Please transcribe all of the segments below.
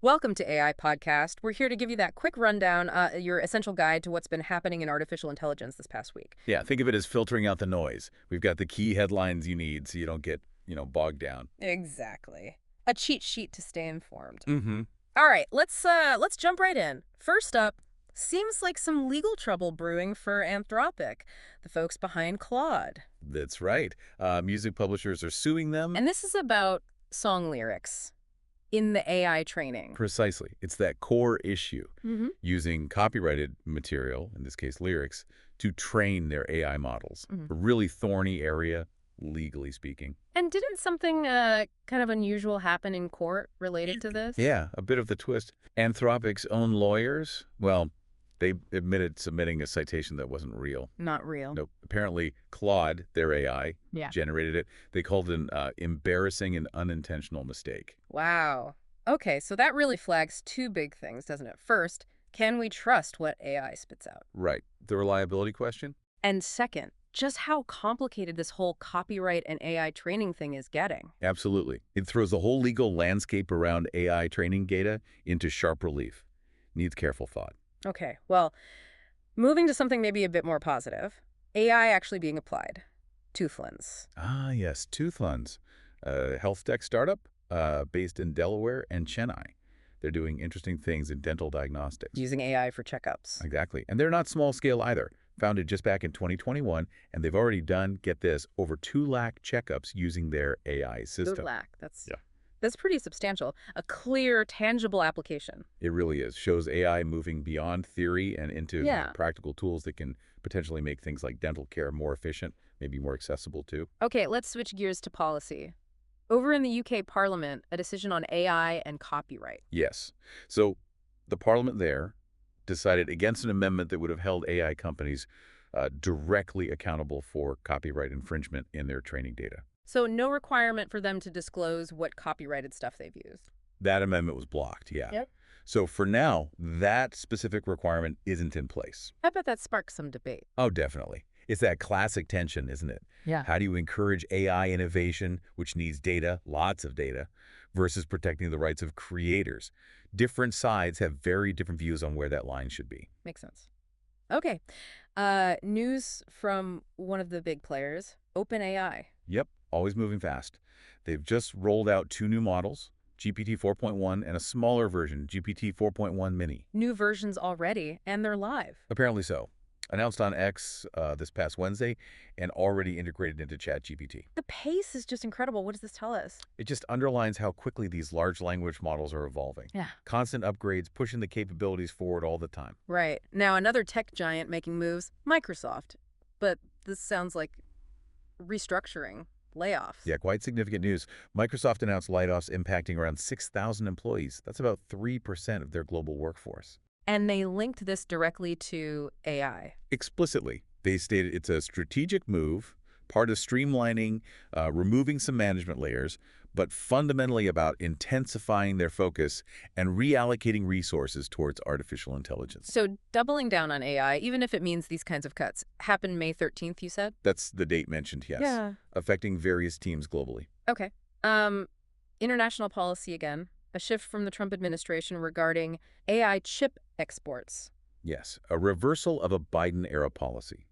Welcome to AI Podcast. We're here to give you that quick rundown, your essential guide to what's been happening in artificial intelligence this past week. Yeah, think of it as filtering out the noise. We've got the key headlines you need so you don't get, bogged down. Exactly. A cheat sheet to stay informed. Mm-hmm. All right, let's jump right in. First up, seems like some legal trouble brewing for Anthropic, the folks behind Claude. That's right. Music publishers are suing them. And this is about song lyrics in the AI training. Precisely. It's that core issue, Mm-hmm. using copyrighted material, in this case lyrics, to train their AI models. Mhm. A really thorny area, legally speaking. And didn't something kind of unusual happen in court related to this? Yeah, a bit of the twist. Anthropic's own lawyers, well, they admitted submitting a citation that wasn't real. Not real. Nope. Apparently, Claude, their AI, Yeah. generated it. They called it an embarrassing and unintentional mistake. Wow. Okay, so that really flags two big things, doesn't it? First, can we trust what AI spits out? Right. The reliability question? And second, just how complicated this whole copyright and AI training thing is getting. Absolutely. It throws the whole legal landscape around AI training data into sharp relief. Needs careful thought. Okay, well, moving to something maybe a bit more positive, AI actually being applied. Toothlens. Ah, yes. Toothlens, a health tech startup based in Delaware and Chennai. They're doing interesting things in dental diagnostics. Using AI for checkups. Exactly. And they're not small scale either. Founded just back in 2021, and they've already done, get this, over 2 lakh checkups using their AI system. Good lack. That's Yeah. That's pretty substantial. A clear, tangible application. It really is. Shows AI moving beyond theory and into Yeah. practical tools that can potentially make things like dental care more efficient, maybe more accessible too. Okay, let's switch gears to policy. Over in the UK Parliament, a decision on AI and copyright. Yes. So the parliament there decided against an amendment that would have held AI companies directly accountable for copyright infringement in their training data. So no requirement for them to disclose what copyrighted stuff they've used. That amendment was blocked, yeah. Yep. So for now, that specific requirement isn't in place. I bet that sparks some debate. Oh, definitely. It's that classic tension, isn't it? Yeah. How do you encourage AI innovation, which needs data, lots of data, versus protecting the rights of creators? Different sides have very different views on where that line should be. Makes sense. Okay. News from one of the big players, OpenAI. Yep, always moving fast. They've just rolled out 2 new models, GPT 4.1 and a smaller version, GPT 4.1 mini. New versions already, and they're live. Apparently so. Announced on X this past Wednesday and already integrated into ChatGPT. The pace is just incredible. What does this tell us? It just underlines how quickly these large language models are evolving. Yeah. Constant upgrades, pushing the capabilities forward all the time. Right. Now, another tech giant making moves, Microsoft. But this sounds like restructuring, layoffs. Yeah, quite significant news. Microsoft announced layoffs impacting around 6,000 employees. That's about 3% of their global workforce. And they linked this directly to AI. Explicitly, they stated it's a strategic move, part of streamlining, removing some management layers, but fundamentally about intensifying their focus and reallocating resources towards artificial intelligence. So doubling down on AI, even if it means these kinds of cuts, happened May 13th, you said? That's the date mentioned, yes. Yeah. Affecting various teams globally. Okay. International policy again. A shift from the Trump administration regarding AI chip exports. Yes, a reversal of a Biden-era policy.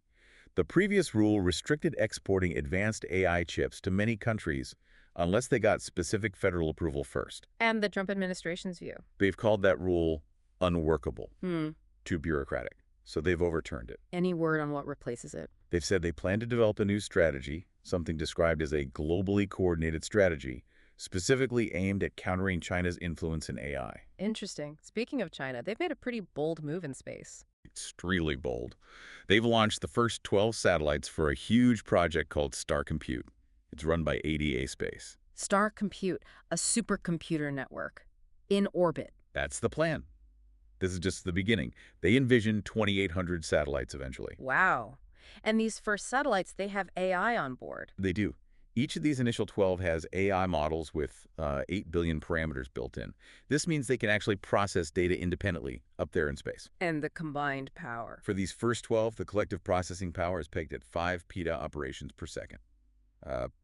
The previous rule restricted exporting advanced AI chips to many countries unless they got specific federal approval first. And the Trump administration's view. They've called that rule unworkable, Hmm. too bureaucratic, so they've overturned it. Any word on what replaces it? They've said they plan to develop a new strategy, something described as a globally coordinated strategy, specifically aimed at countering China's influence in AI. Interesting. Speaking of China, they've made a pretty bold move in space. Extremely bold. They've launched the first 12 satellites for a huge project called Star Compute. It's run by ADA Space. Star Compute, a supercomputer network. In orbit. That's the plan. This is just the beginning. They envision 2,800 satellites eventually. Wow. And these first satellites, they have AI on board. They do. Each of these initial 12 has AI models with 8 billion parameters built in. This means they can actually process data independently up there in space. And the combined power. For these first 12, the collective processing power is pegged at 5 PETA operations per second.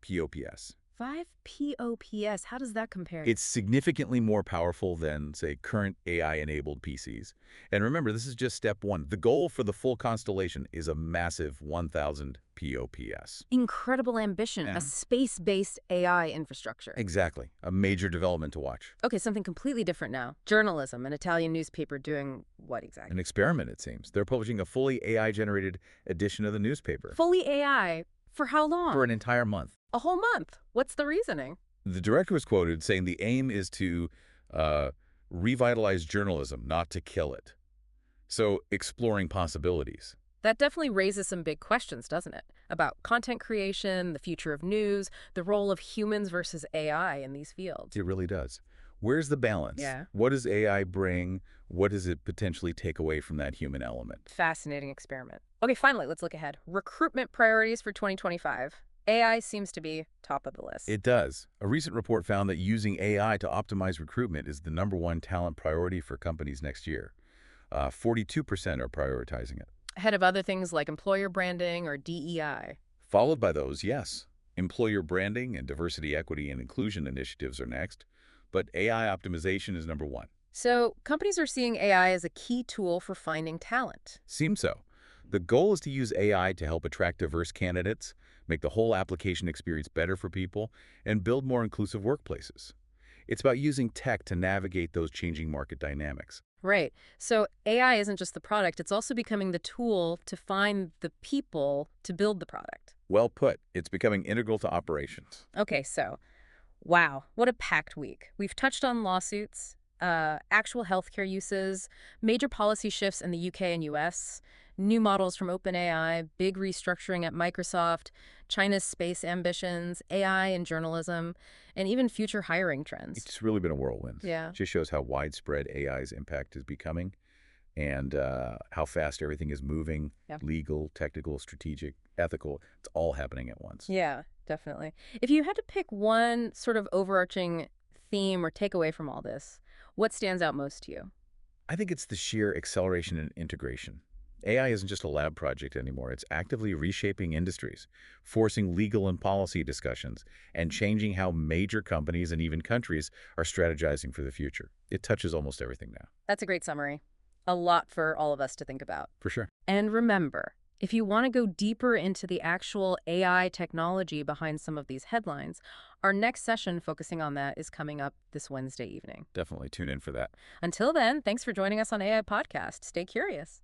POPS. 5 POPS. How does that compare? It's significantly more powerful than, say, current AI-enabled PCs. And remember, this is just step one. The goal for the full constellation is a massive 1,000 POPS. Incredible ambition, Yeah. a space-based AI infrastructure. Exactly. A major development to watch. Okay, something completely different now. Journalism, an Italian newspaper doing what exactly? An experiment, it seems. They're publishing a fully AI-generated edition of the newspaper Fully AI. For how long? for an entire month. A whole month. What's the reasoning? The director was quoted saying the aim is to revitalize journalism, not to kill it. So exploring possibilities. That definitely raises some big questions, doesn't it? About content creation, the future of news, the role of humans versus AI in these fields. It really does. Where's the balance? Yeah. What does AI bring? What does it potentially take away from that human element? Fascinating experiment. Okay, finally, let's look ahead. Recruitment priorities for 2025. AI seems to be top of the list. It does. A recent report found that using AI to optimize recruitment is the #1 talent priority for companies next year. 42% are prioritizing it. Ahead of other things like employer branding or DEI. Followed by those, yes. Employer branding and diversity, equity, and inclusion initiatives are next, but AI optimization is #1. So companies are seeing AI as a key tool for finding talent. Seems so. The goal is to use AI to help attract diverse candidates, make the whole application experience better for people, and build more inclusive workplaces. It's about using tech to navigate those changing market dynamics. Right. So AI isn't just the product, it's also becoming the tool to find the people to build the product. Well put. It's becoming integral to operations. Okay, so wow, what a packed week. We've touched on lawsuits, actual healthcare uses, major policy shifts in the UK and US, new models from OpenAI, big restructuring at Microsoft, China's space ambitions, AI in journalism, and even future hiring trends. It's really been a whirlwind. Yeah. It just shows how widespread AI's impact is becoming and how fast everything is moving, Yeah. legal, technical, strategic, ethical. It's all happening at once. Yeah, definitely. If you had to pick one sort of overarching theme or takeaway from all this, what stands out most to you? I think it's the sheer acceleration and integration. AI isn't just a lab project anymore. It's actively reshaping industries, forcing legal and policy discussions, and changing how major companies and even countries are strategizing for the future. It touches almost everything now. That's a great summary. A lot for all of us to think about. For sure. And remember, if you want to go deeper into the actual AI technology behind some of these headlines, our next session focusing on that is coming up this Wednesday evening. Definitely tune in for that. Until then, thanks for joining us on AI Podcast. Stay curious.